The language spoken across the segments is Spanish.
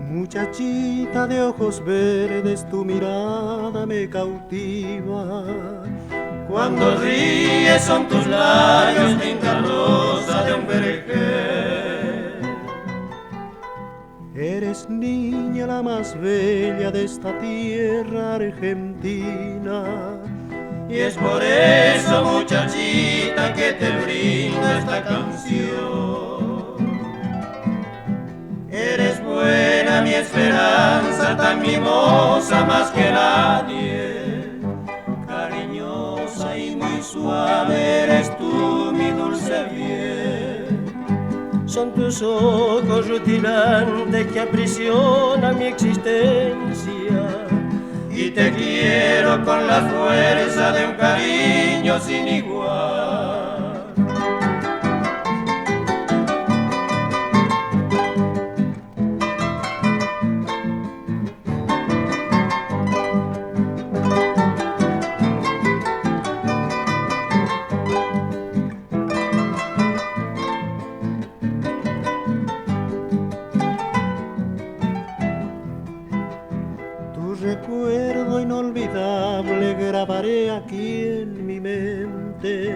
Muchachita de ojos verdes, tu mirada me cautiva. Cuando ríes son tus labios tinta rosa de un vergel. Eres niña la más bella de esta tierra argentina. Y es por eso, muchachita, que te brindo esta canción. Eres buena, mi esperanza, tan mimosa más que nadie. Cariñosa y muy suave eres tú, mi dulce bien. Son tus ojos rutilantes que aprisionan mi existencia. Y te quiero con la fuerza de un cariño sin igual. Recuerdo inolvidable grabaré aquí en mi mente,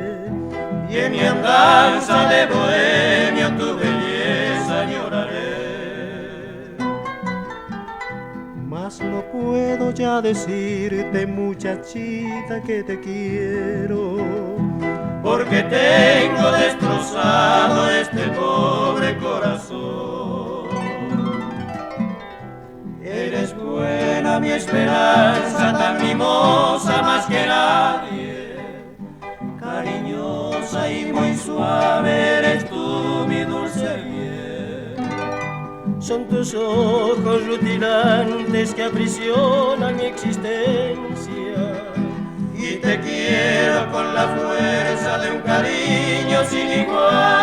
y en mi andanza de bohemio tu belleza lloraré. Mas no puedo ya decirte, muchachita, que te quiero, porque tengo destrozado este pobre corazón. Eres buena, mi esperanza, tan mimosa más que nadie. Cariñosa y muy suave eres tú, mi dulce bien. Son tus ojos rutilantes que aprisionan mi existencia. Y te quiero con la fuerza de un cariño sin igual.